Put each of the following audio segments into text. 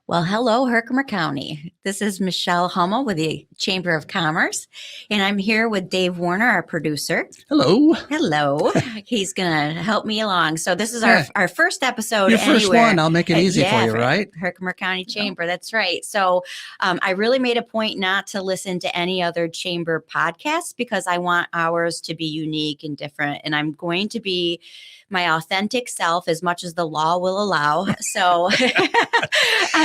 Well, hello, Herkimer County. This is Michele Hummel with the Chamber of Commerce, and I'm here with Dave Warner, our producer. Hello. Hello. He's going to help me along. So this is our first episode Your first anywhere. one. I'll make it easy for you, right? Herkimer County Chamber. That's right. So I really made a point not to listen to any other chamber podcasts because I want ours to be unique and different. And I'm going to be my authentic self as much as the law will allow. So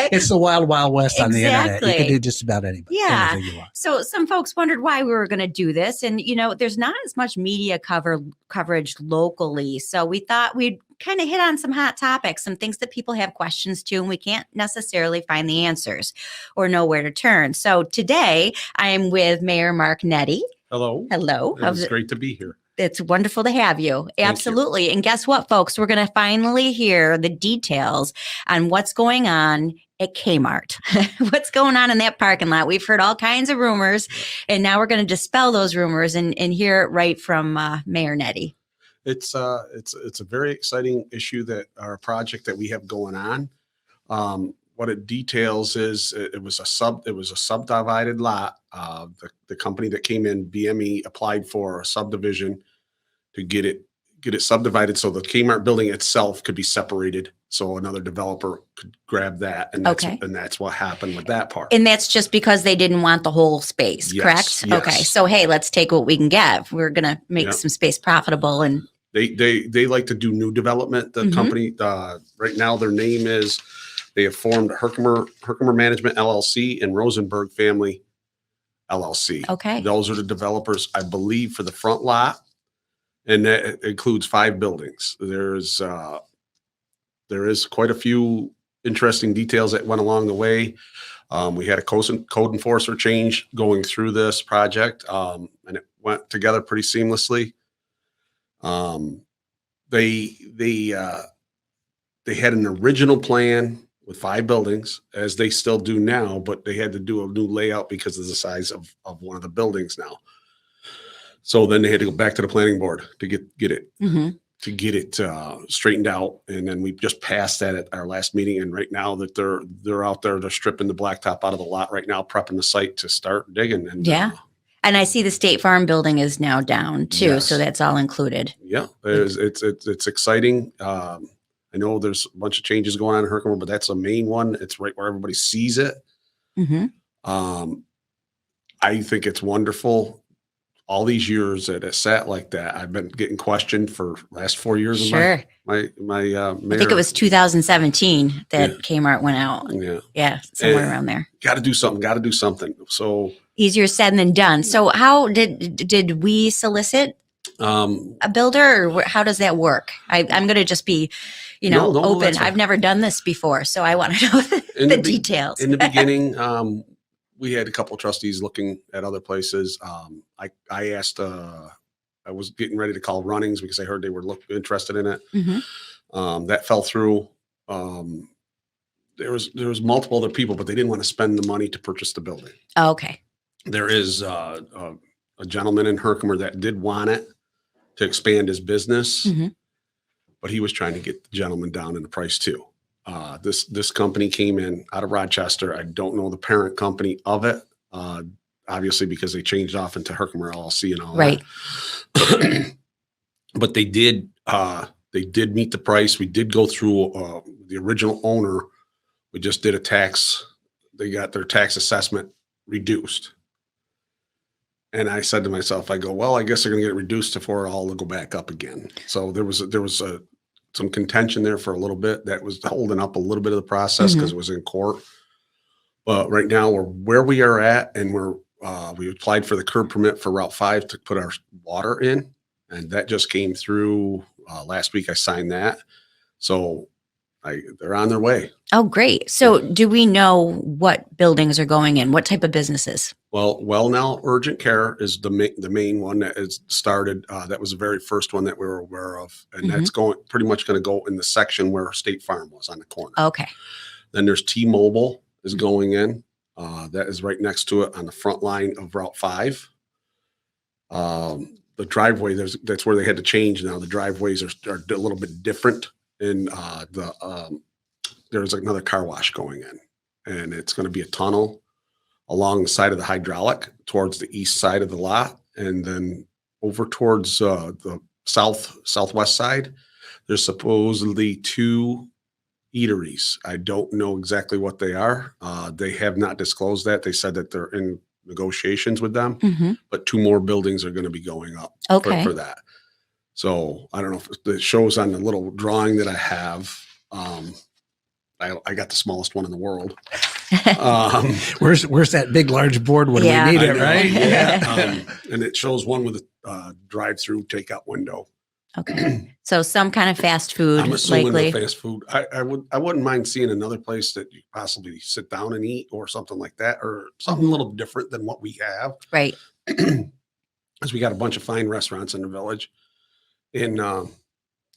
it's the wild, wild west on the internet. You can do just about anything you want. So some folks wondered why we were going to do this. And, there's not as much media coverage locally. So we thought we'd kind of hit on some hot topics, some things that people have questions to, and we can't necessarily find the answers or know where to turn. So today I am with Mayor Mark Nettie. Hello. Hello. It's great to be here. It's wonderful to have you. Absolutely. You. And guess what, folks? We're going to finally hear the details on what's going on at Kmart. What's going on in that parking lot? We've heard all kinds of rumors, and now we're going to dispel those rumors and hear it right from Mayor Nettie. It's a very exciting issue our project that we have going on. What it details is it was a subdivided lot. The company that came in, BME, applied for a subdivision to get it subdivided so the Kmart building itself could be separated so another developer could grab that. And that's what happened with that part. And that's just because they didn't want the whole space, correct? Yes. Okay. So, hey, let's take what we can get. We're going to make some space profitable. And they like to do new development. The company, right now, their name is, they have formed Herkimer Management LLC and Rosenberg Family LLC. Okay. Those are the developers, I believe, for the front lot. And that includes 5 buildings. There is quite a few interesting details that went along the way. We had a code enforcer change going through this project, and it went together pretty seamlessly. They had an original plan with 5 buildings, as they still do now, but they had to do a new layout because of the size of one of the buildings now. So then they had to go back to the planning board to get it straightened out. And then we just passed that at our last meeting. And right now that they're out there, they're stripping the blacktop out of the lot right now, prepping the site to start digging. And and I see the State Farm building is now down too. Yes. So that's all included. Yeah, it's exciting. I know there's a bunch of changes going on in Herkimer, but that's the main one. It's right where everybody sees it. I think it's wonderful. All these years that it sat like that, I've been getting questioned for the last 4 years. Sure. My mayor. I think it was 2017 that Kmart went out. Yeah, somewhere around there. Got to do something. So easier said than done. So how did we solicit a builder, or how does that work? I'm going to just be, open. I've never done this before, so I want to know the details. In the beginning, we had a couple of trustees looking at other places. I asked, I was getting ready to call Runnings because I heard they were interested in it. That fell through. There was multiple other people, but they didn't want to spend the money to purchase the building. Oh, okay. There is a gentleman in Herkimer that did want it to expand his business, but he was trying to get the gentleman down in the price too. This company came in out of Rochester. I don't know the parent company of it, obviously because they changed off into Herkimer LLC and all that. But they did meet the price. We did go through the original owner. We just did a tax. They got their tax assessment reduced. And I said to myself, I guess they're going to get it reduced before it all will go back up again. So there was some contention there for a little bit that was holding up a little bit of the process because it was in court. But right now we're where we are at, and we applied for the curb permit for Route 5 to put our water in, and that just came through last week. I signed that, so they're on their way. Oh, great! So do we know what buildings are going in? What type of businesses? Well, now urgent care is the main one that is started. That was the very first one that we were aware of, and that's pretty much going to go in the section where State Farm was on the corner. Okay. Then there's T-Mobile is going in. That is right next to it on the front line of Route 5. The driveway, that's where they had to change now. The driveways are a little bit different, and there's another car wash going in. and it's going to be a tunnel along the side of the hydraulic towards the east side of the lot, and then over towards the southwest side. There's supposedly 2 eateries. I don't know exactly what they are. They have not disclosed that. They said that they're in negotiations with them, but 2 more buildings are going to be going up for that. So I don't know if it shows on the little drawing that I have. I got the smallest one in the world. Where's that big, large board when we need it, right? Yeah. And it shows one with a drive-through takeout window. Okay. So some kind of fast food, I'm assuming likely. the fast food. I wouldn't mind seeing another place that you possibly sit down and eat or something like that, or something a little different than what we have. Right. Because we got a bunch of fine restaurants in the village. And I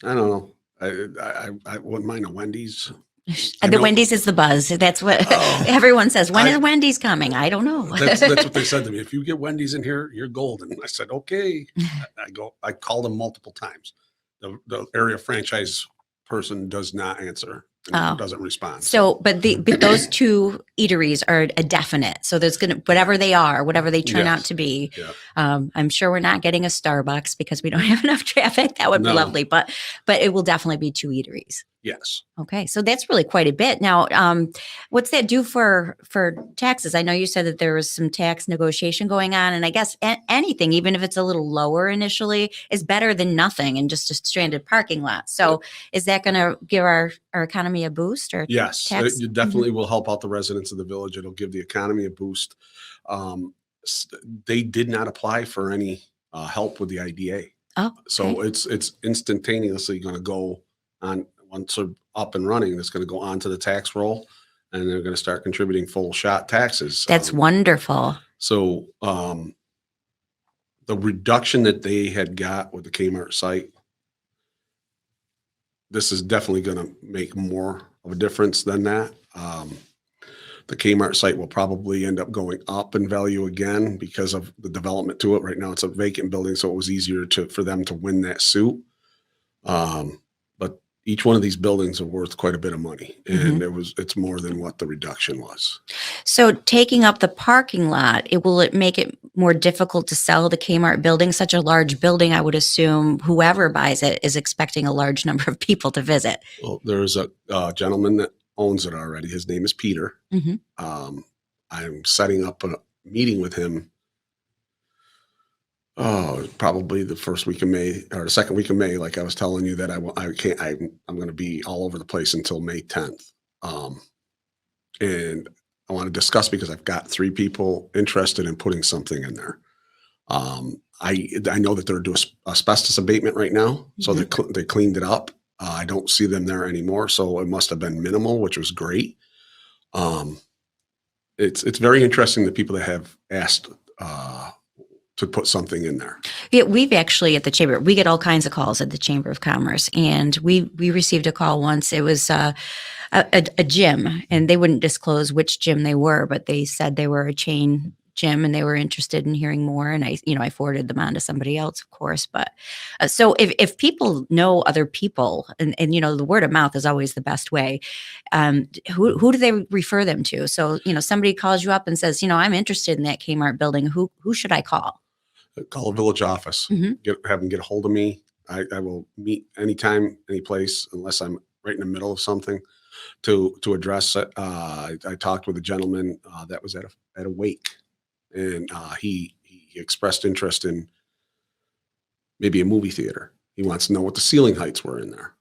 don't know. I wouldn't mind a Wendy's. The Wendy's is the buzz. That's what everyone says. When is Wendy's coming? I don't know. That's what they said to me. If you get Wendy's in here, you're golden. I said, okay. I called them multiple times. The area franchise person does not answer. Doesn't respond. So, but those 2 eateries are a definite. So there's whatever they turn out to be. Yeah. I'm sure we're not getting a Starbucks because we don't have enough traffic. That would be lovely, but it will definitely be 2 eateries. Yes. Okay. So that's really quite a bit. Now, what's that do for taxes? I know you said that there was some tax negotiation going on, and I guess anything, even if it's a little lower initially, is better than nothing and just a stranded parking lot. So is that going to give our economy a boost? Or yes, it definitely will help out the residents of the village. It'll give the economy a boost. They did not apply for any help with the IDA. Oh, okay. So it's instantaneously going to go on. Once they're up and running, it's going to go onto the tax roll, and they're going to start contributing full shot taxes. That's wonderful. So the reduction that they had got with the Kmart site, this is definitely going to make more of a difference than that. The Kmart site will probably end up going up in value again because of the development to it. Right now it's a vacant building, so it was easier for them to win that suit. But each one of these buildings are worth quite a bit of money, and it's more than what the reduction was. So taking up the parking lot, will it make it more difficult to sell the Kmart building? Such a large building, I would assume whoever buys it is expecting a large number of people to visit. Well, there's a gentleman that owns it already. His name is Peter. I'm setting up a meeting with him probably the first week of May or the second week of May. Like I was telling you that I'm going to be all over the place until May 10th. And I want to discuss because I've got 3 people interested in putting something in there. I know that they're doing asbestos abatement right now. So they cleaned it up. I don't see them there anymore. So it must have been minimal, which was great. It's very interesting that people that have asked, to put something in there. Yeah, we've actually at the chamber, we get all kinds of calls at the Chamber of Commerce, and we received a call once. It was a gym, and they wouldn't disclose which gym they were, but they said they were a chain gym and they were interested in hearing more. And I forwarded them on to somebody else, of course. But so if people know other people, and the word of mouth is always the best way. Who do they refer them to? So somebody calls you up and says, I'm interested in that Kmart building. Who should I call? Call a village office. Have them get a hold of me. I will meet anytime, any place, unless I'm right in the middle of something to address it. I talked with a gentleman that was at a wake, and he expressed interest in maybe a movie theater. He wants to know what the ceiling heights were in there.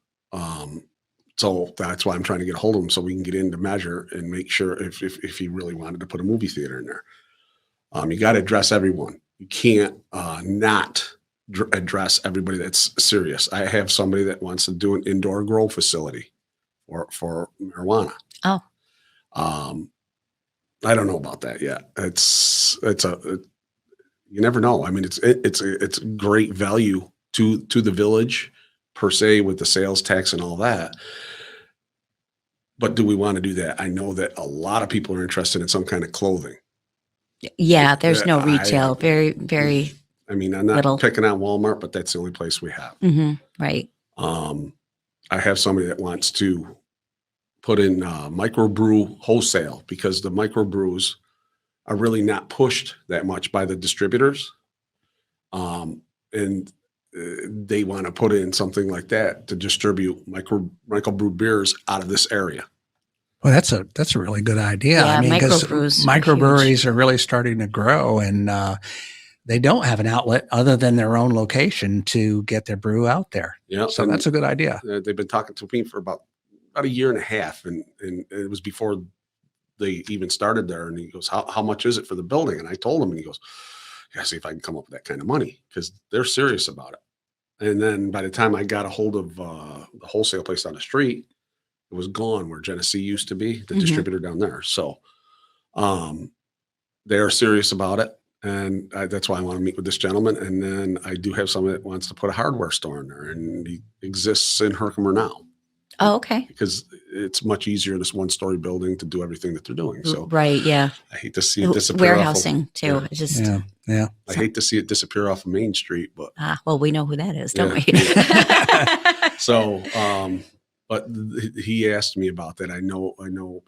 So that's why I'm trying to get a hold of him so we can get in to measure and make sure if he really wanted to put a movie theater in there. You got to address everyone. You can't not address everybody that's serious. I have somebody that wants to do an indoor grow facility for marijuana. Oh. I don't know about that yet. You never know. I mean, it's great value to the village per se with the sales tax and all that. But do we want to do that? I know that a lot of people are interested in some kind of clothing. Yeah, there's no retail. Very, very. I mean, I'm not picking on Walmart, but that's the only place we have. Right. I have somebody that wants to put in microbrew wholesale, because the microbrews are really not pushed that much by the distributors. And they want to put in something like that to distribute microbrew beers out of this area. Well, that's a really good idea. Yeah, I mean, because microbreweries are really starting to grow, and they don't have an outlet other than their own location to get their brew out there. Yeah, so that's a good idea. They've been talking to me for about a year and a half, and it was before they even started there. And he goes, "How much is it for the building?" And I told him, and he goes, "Yeah, see if I can come up with that kind of money," because they're serious about it. And then by the time I got a hold of the wholesale place on the street, it was gone where Genesee used to be, the distributor down there. So they are serious about it. And that's why I want to meet with this gentleman. And then I do have someone that wants to put a hardware store in there, and he exists in Herkimer now. Oh, okay. Because it's much easier in this one-story building to do everything that they're doing. So right, yeah. I hate to see it disappear. Warehousing too. Yeah. I hate to see it disappear off of Main Street, but well, we know who that is, don't we? So, but he asked me about that. I know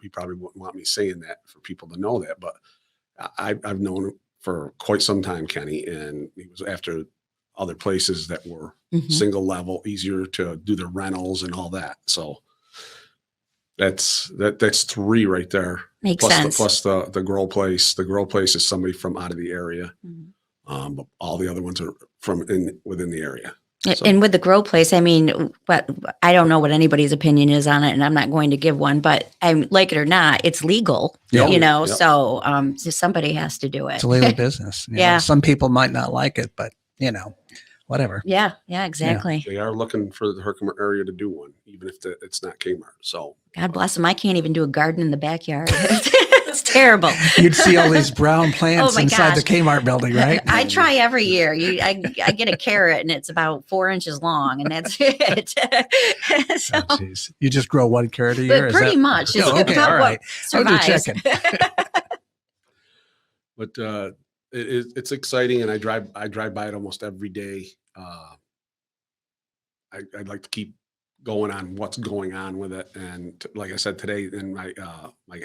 he probably wouldn't want me saying that for people to know that, but I've known him for quite some time, Kenny, and he was after other places that were single level, easier to do the rentals and all that. So that's 3 right there. Makes sense. Plus the grow place. The grow place is somebody from out of the area. But all the other ones are from within the area. So. And with the grow place, I mean, I don't know what anybody's opinion is on it, and I'm not going to give one, but like it or not, it's legal, so somebody has to do it. It's a legal business. Yeah. Some people might not like it, but whatever. Yeah, exactly. They are looking for the Herkimer area to do one, even if it's not Kmart. So God bless them. I can't even do a garden in the backyard. It's terrible. You'd see all these brown plants inside the Kmart building, right? I try every year. I get a carrot and it's about 4 inches long, and that's it. So, you just grow one carrot a year? Pretty much. Oh, okay, all right. I'm just checking. But it's exciting, and I drive by it almost every day. I'd like to keep going on what's going on with it. And like I said today, and I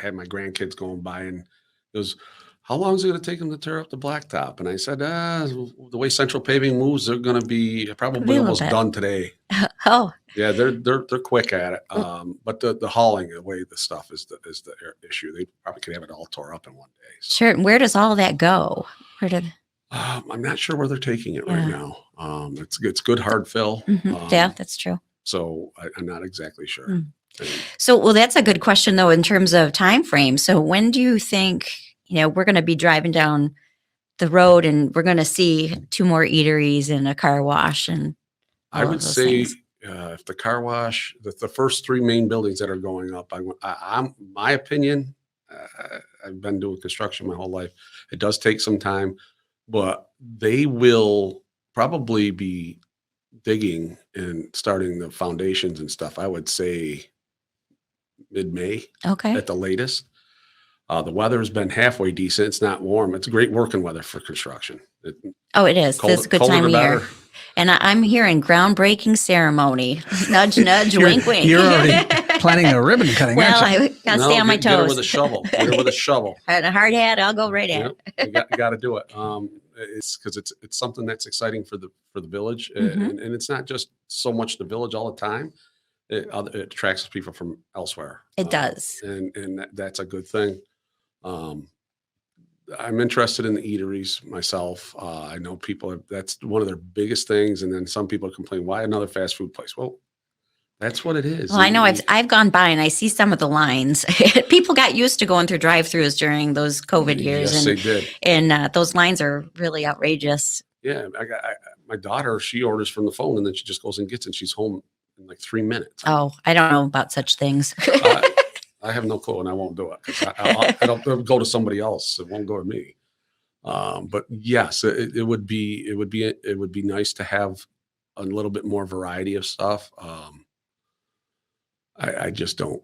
had my grandkids going by, and it goes, "How long is it going to take them to tear up the blacktop?" And I said, the way Central Paving moves, they're going to be probably almost done today. Oh, yeah, they're quick at it. But the hauling, the way the stuff is the issue. They probably could have it all tore up in one day. So. Sure. And where does all that go? I'm not sure where they're taking it right now. It's good hard fill. Yeah, that's true. So I'm not exactly sure. So, well, that's a good question though, in terms of time frame. So when do you think, we're going to be driving down the road and we're going to see 2 more eateries and a car wash? And I would say if the car wash, the first 3 main buildings that are going up, I'm my opinion, I've been doing construction my whole life. It does take some time, but they will probably be digging and starting the foundations and stuff. I would say mid-May at the latest. The weather has been halfway decent. It's not warm. It's great working weather for construction. It is. It's a good time of year. And I'm hearing groundbreaking ceremony. Nudge, nudge, wink, wink. You're already planning a ribbon cutting, well, aren't you? I got to stay on my toes. Get her with a shovel. And a hard hat, I'll go right at it. You got to do it. It's because it's something that's exciting for the village, and it's not just so much the village all the time. It attracts people from elsewhere. It does, and that's a good thing. I'm interested in the eateries myself. I know people that's one of their biggest things, and then some people complain, "Why another fast food place?" Well, that's what it is. Well, I know I've gone by and I see some of the lines. People got used to going through drive-thrus during those COVID years. Yes, they did. And those lines are really outrageous. Yeah. My daughter, she orders from the phone and then she just goes and gets it. And she's home in like 3 minutes. Oh, I don't know about such things. I have no clue and I won't do it. I don't go to somebody else. It won't go to me. But yes, it would be nice to have a little bit more variety of stuff. I just don't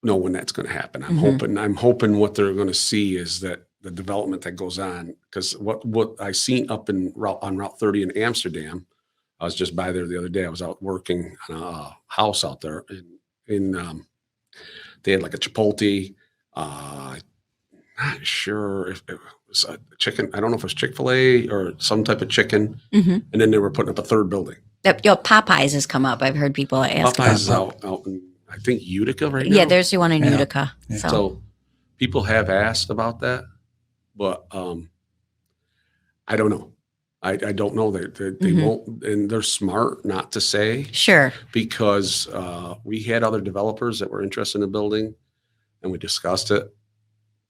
know when that's going to happen. I'm hoping what they're going to see is that the development that goes on, because what I seen up on Route 30 in Amsterdam, I was just by there the other day. I was out working on a house out there in They had like a Chipotle. Not sure if it was a chicken. I don't know if it was Chick-fil-A or some type of chicken. Mm-hmm. And then they were putting up a third building. Popeyes has come up. I've heard people ask Popeyes is about. out in, I think, Utica right now. Yeah, there's the one in Yeah. Utica. Yeah. So people have asked about that, but I don't know. I don't know. They won't, and they're smart not to say, Sure. because we had other developers that were interested in the building, and we discussed it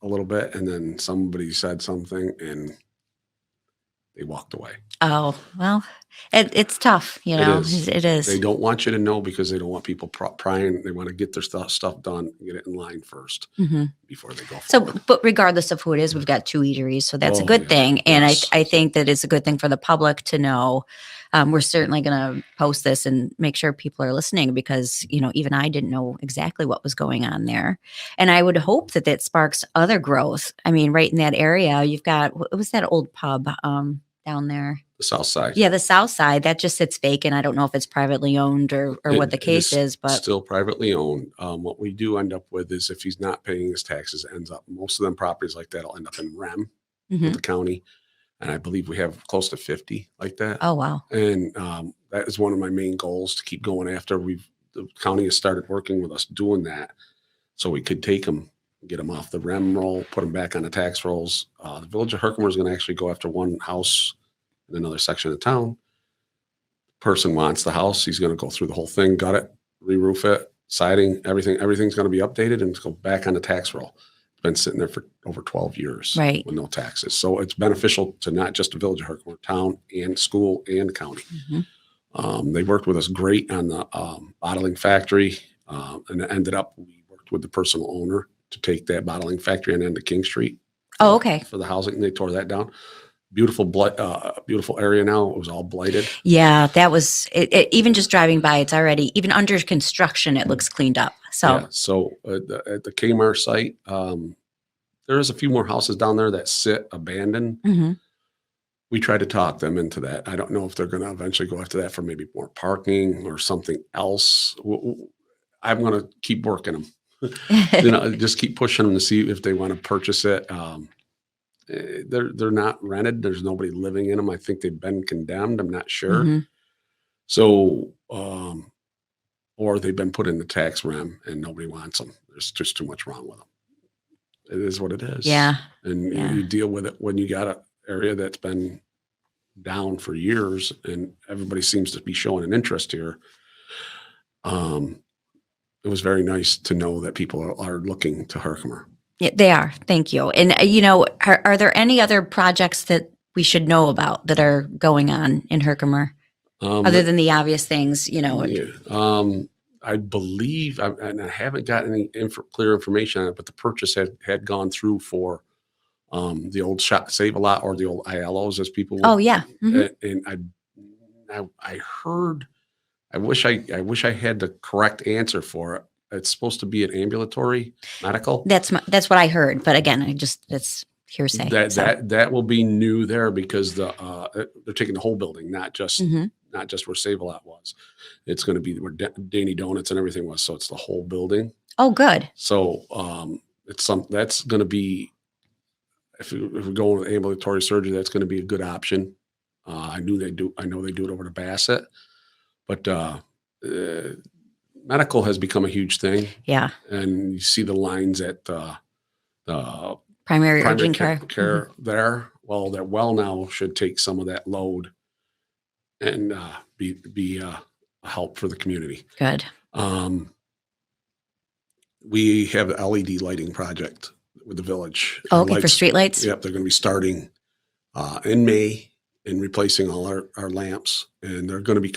a little bit, and then somebody said something and they walked away. Oh, well, it's tough, you know. is. It is. They don't want you to know because they don't want people prying. They want to get their stuff done, get it in line first before they go So, forward. but regardless of who it is, we've got 2 eateries, so that's a Oh, good yeah. thing. And Yes. I think that it's a good thing for the public to know. We're certainly going to post this and make sure people are listening, because, you know, even I didn't know exactly what was going on there. And I would hope that that sparks other growth. I mean, right in that area, you've got, what was that old pub down there? The South Side. Yeah, the South Side, that just sits vacant. I don't know if it's privately owned or what the It case is, but still privately owned. What we do end up with is, if he's not paying his taxes, it ends up, most of them properties like that will end up in REM Mhm. with the county. And I believe we have close to 50 like that. Oh, wow. And that is one of my main goals, to keep going after. The county has started working with us doing that, so we could take them, get them off the REM roll, put them back on the tax rolls. The Village of Herkimer is going to actually go after one house in another section of town. Person wants the house. He's going to go through the whole thing, gut it, re-roof it, siding, everything. Everything's going to be updated and go back on the tax roll. It's been sitting there for over 12 years Right. with no taxes. So it's beneficial to not just the Village of Herkimer, town and school and the county. They worked with us great on the bottling factory, and it ended up, we worked with the personal owner to take that bottling factory and end to King Street. Oh, okay. For the housing, they tore that down. Beautiful, beautiful area now. It was all blighted. Yeah, that was it. Even just driving by, it's already, even under construction, it looks cleaned up. So, Yeah. So at the Kmart site, there is a few more houses down there that sit abandoned. Mhm. We try to talk them into that. I don't know if they're going to eventually go after that for maybe more parking or something else. I'm going to keep working them. You know, just keep pushing them to see if they want to purchase it. They're not rented. There's nobody living in them. I think they've been condemned. I'm not sure. Mhm. So, or they've been put in the tax rem and nobody wants them. There's just too much wrong with them. It is what it is. Yeah. And Yeah. you deal with it when you got an area that's been down for years and everybody seems to be showing an interest here. It was very nice to know that people are looking to Herkimer. Yeah, they are. Thank you. And you know, are there any other projects that we should know about that are going on in Herkimer, other than the obvious things? You know. Yeah. I believe, and I haven't got any clear information on it, but the purchase had gone through for the old shop Save a Lot, or the old ILOs, as people would. Oh yeah. Mhm. And I heard, I wish I had the correct answer for it. It's supposed to be an ambulatory medical. That's what I heard. But again, that's hearsay. That will be new there, because they're taking the whole building, not just Mhm. not just where Save a Lot was. It's going to be where Danny Donuts and everything was. So it's the whole building. Oh, good. So that's going to be, if we're going with ambulatory surgery, that's going to be a good option. I know they do it over to Bassett, but medical has become a huge thing. Yeah. And you see the lines at the Primary urgent care. care there. Well, that well now should take some of that load and be a help for the community. Good. We have an LED lighting project with the village. Oh, okay, for streetlights. Yep, they're going to be starting in May and replacing all our lamps, and they're going to be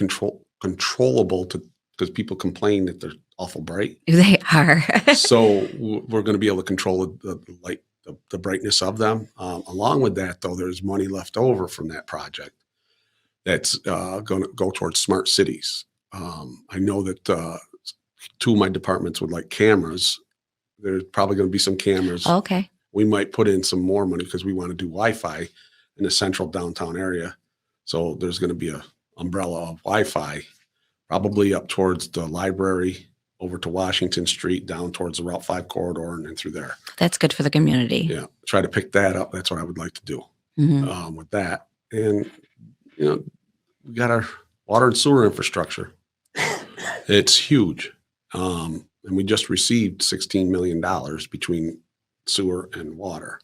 controllable because people complain that they're awful bright. They are. So we're going to be able to control the light, the brightness of them. Along with that, though, there's money left over from that project that's going to go towards smart cities. I know that 2 of my departments would like cameras. There's probably going to be some cameras. Okay. We might put in some more money because we want to do Wi-Fi in the central downtown area. So there's going to be a umbrella of Wi-Fi, probably up towards the library over to Washington Street, down towards the Route 5 corridor, and then through there. That's good for the community. Yeah, try to pick that up. That's what I would like to do with that. And, we got our water and sewer infrastructure. It's huge. And we just received $16 million between sewer and water,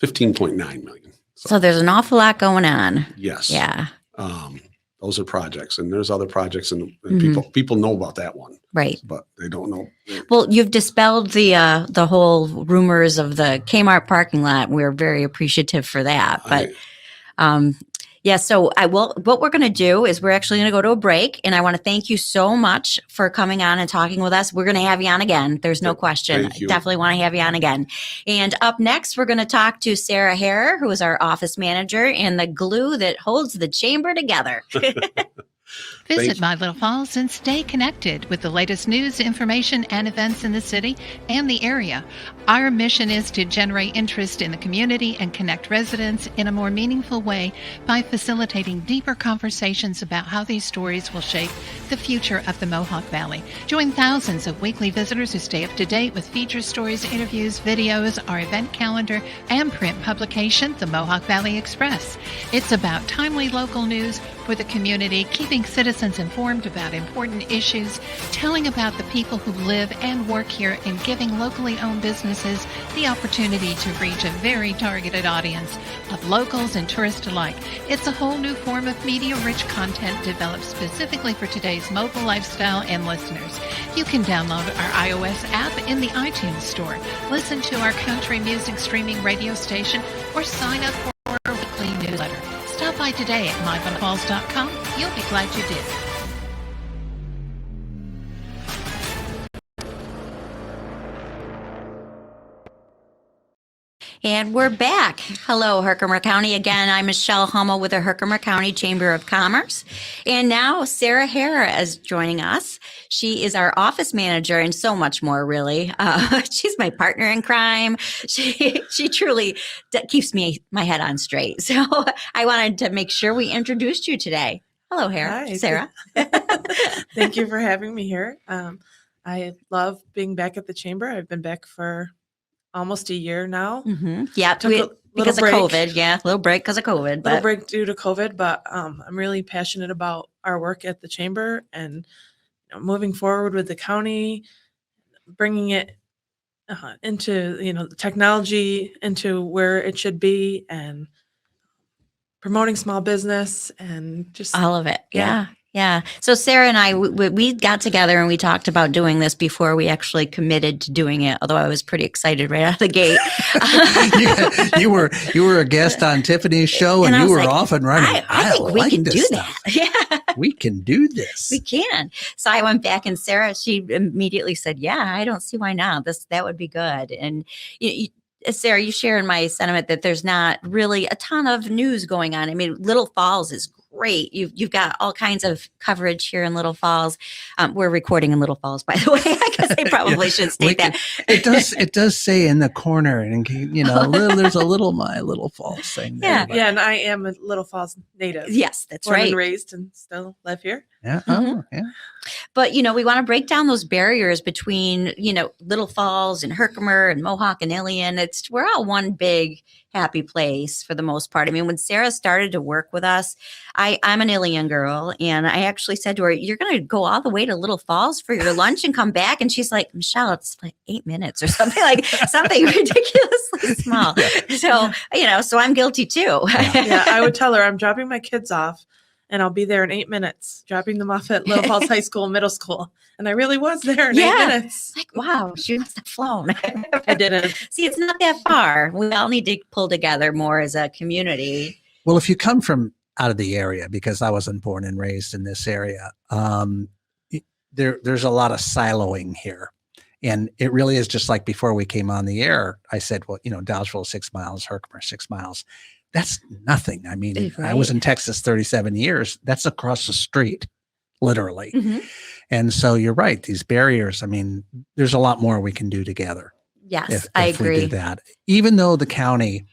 15.9 million. So there's an awful lot going on. Yes. Yeah. Those are projects, and there's other projects, and people know about that one, Right. but they don't know. Well, you've dispelled the whole rumors of the Kmart parking lot. We're very appreciative for that. But yeah, so what we're going to do is we're actually going to go to a break, and I want to thank you so much for coming on and talking with us. We're going to have you on again. There's no question. Thank you. Definitely want to have you on again. And up next, we're going to talk to Sarah Harrer, who is our office manager and the glue that holds the chamber together. Visit My Little Falls and stay connected with the latest news, information, and events in the city and the area. Our mission is to generate interest in the community and connect residents in a more meaningful way by facilitating deeper conversations about how these stories will shape the future of the Mohawk Valley. Join thousands of weekly visitors who stay up to date with feature stories, interviews, videos, our event calendar, and print publication, the Mohawk Valley Express. It's about timely local news for the community, keeping citizens informed about important issues, telling about the people who live and work here, and giving locally owned businesses the opportunity to reach a very targeted audience of locals and tourists alike. It's a whole new form of media-rich content developed specifically for today's mobile lifestyle and listeners. You can download our iOS app in the iTunes store, listen to our country music streaming radio station, or sign up for our weekly newsletter. Stop by today at myfunfalls.com. You'll be glad you did. And we're back. Hello, Herkimer County. Again, I'm Michele Hummel with the Herkimer County Chamber of Commerce. And now Sarah Harrer is joining us. She is our office manager and so much more, really. She's my partner in crime. She truly keeps my head on straight. So I wanted to make sure we introduced you today. Hello, Sarah. Thank you for having me here. I love being back at the chamber. I've been back for almost a year now. Mm-hmm. Yeah, because of COVID. Yeah, a little break because of COVID. Little break due to COVID, but I'm really passionate about our work at the chamber and moving forward with the county, bringing it into technology into where it should be, and promoting small business and just all of it. Yeah. So Sarah and I, we got together and we talked about doing this before we actually committed to doing it. Although I was pretty excited right out of the gate. You were a guest on Tiffany's show, and you were off and running. I think we can do that. Yeah, we can do this. We can. So I went back, and Sarah, she immediately said, "Yeah, I don't see why not. That would be good." And Sarah, you share in my sentiment that there's not really a ton of news going on. I mean, Little Falls is great. You've got all kinds of coverage here in Little Falls. We're recording in Little Falls, by the way. I guess I probably should state that. It does say in the corner, and there's a little My Little Falls thing there. Yeah, and I am a Little Falls native. Yes, that's Born right. and raised and still live here. Yeah. Mm-hmm. Oh, yeah. But, we want to break down those barriers between, Little Falls and Herkimer and Mohawk and Ilion. We're all one big happy place for the most part. I mean, when Sarah started to work with us, I'm an Ilion girl, and I actually said to her, "You're going to go all the way to Little Falls for your lunch and come back?" And she's like, "Michele, it's like 8 minutes or something something ridiculously small." So, so I'm guilty too. Yeah, I would tell her I'm dropping my kids off, and I'll be there in 8 minutes, dropping them off at Little Falls High School, middle school. And I really was there in 8 minutes. Like, wow, she must have flown. I didn't. See, it's not that far. We all need to pull together more as a community. Well, if you come from out of the area, because I wasn't born and raised in this area, there's a lot of siloing here. And it really is just like before we came on the air, I said, well, Dodgeville 6 miles, Herkimer 6 miles. That's nothing. I mean, right. I was in Texas 37 years. That's across the street, literally. Mm-hmm. And so you're right. These barriers, I mean, there's a lot more we can do together. Yes, I agree. We did that. Even though the county,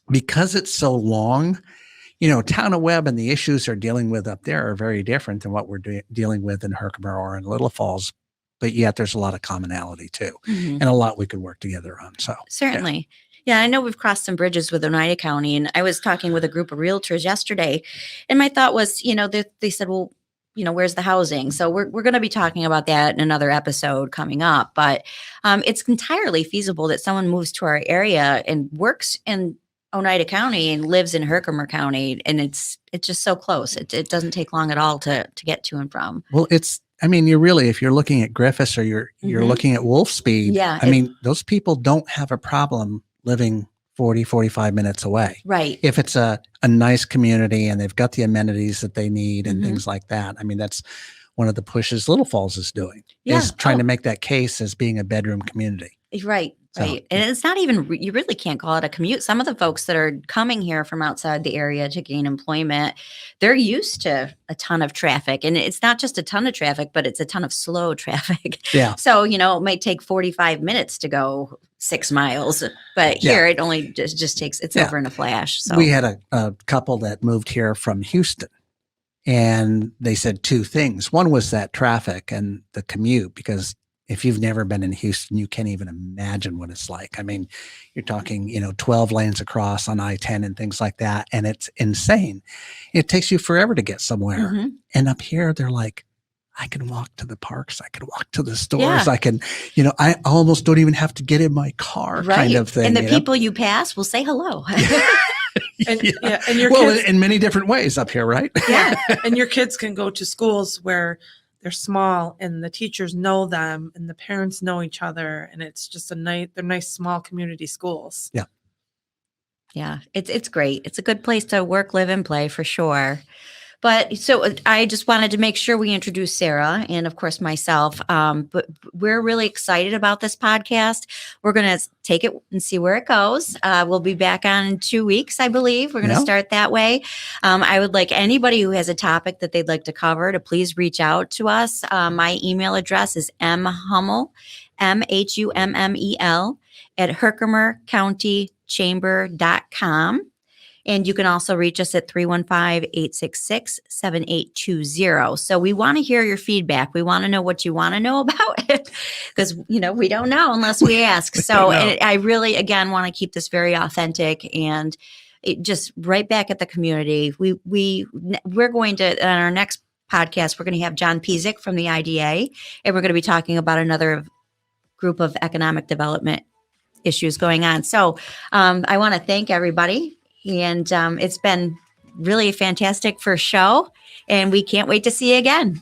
because it's so long, Town of Webb and the issues they're dealing with up there are very different than what we're dealing with in Herkimer or in Little Falls. but yet there's a lot of commonality too, Mhm. and a lot we could work together on. So Certainly. Yeah, I know we've crossed some bridges with Oneida County, and I was talking with a group of realtors yesterday, and my thought was, they said, well, where's the housing? So we're going to be talking about that in another episode coming up, but it's entirely feasible that someone moves to our area and works in Oneida County and lives in Herkimer County, and it's just so close. It doesn't take long at all to get to and from. Well, you're really, if you're looking at Griffiths or you're Mhm. looking at Wolf Speed, Yeah, those people don't have a problem living 40, 45 minutes away. right. If it's a nice community and they've got the amenities that they need and Mhm. things like that. That's one of the pushes Little Falls is doing, Yeah. is trying Oh. to make that case as being a bedroom community. Right, So- right. And it's not even, you really can't call it a commute. Some of the folks that are coming here from outside the area to gain employment, they're used to a ton of traffic. And it's not just a ton of traffic, but it's a ton of slow traffic. Yeah. So, it might take 45 minutes to go 6 miles, but here it only just takes, it's Yeah. over in a flash. So We had a couple that moved here from Houston, and they said two things. One was that traffic and the commute, because if you've never been in Houston, you can't even imagine what it's like. You're talking, 12 lanes across on I-10 and things like that. And it's insane. It takes you forever to get somewhere. Mhm. And up here, they're like, I can walk to the parks. I can walk to the stores. Yeah. I can, I almost don't even have to get in my car, kind of thing. And the people you pass will say hello. And Yeah. and your Well, kids, in many different ways up here, right? Yeah. and your kids can go to schools where they're small and the teachers know them and the parents know each other, and it's just they're nice small community schools. Yeah, it's great. It's a good place to work, live, and play for sure. But so I just wanted to make sure we introduce Sarah and, of course, myself. But we're really excited about this podcast. We're going to take it and see where it goes. We'll be back on in 2 weeks, I believe. We're going to Yeah. start that way. I would like anybody who has a topic that they'd like to cover to please reach out to us. My email address is mhummel, MHUMMEL, at herkimercountychamber.com. And you can also reach us at 315-866-7820. So we want to hear your feedback. We want to know what you want to know about it because, we don't know unless we ask. So I really, again, want to keep this very authentic and just right back at the community. We're going to, on our next podcast, we're going to have John Pizik from the IDA, and we're going to be talking about another group of economic development issues going on. So I want to thank everybody. And it's been really a fantastic first show, and we can't wait to see you again.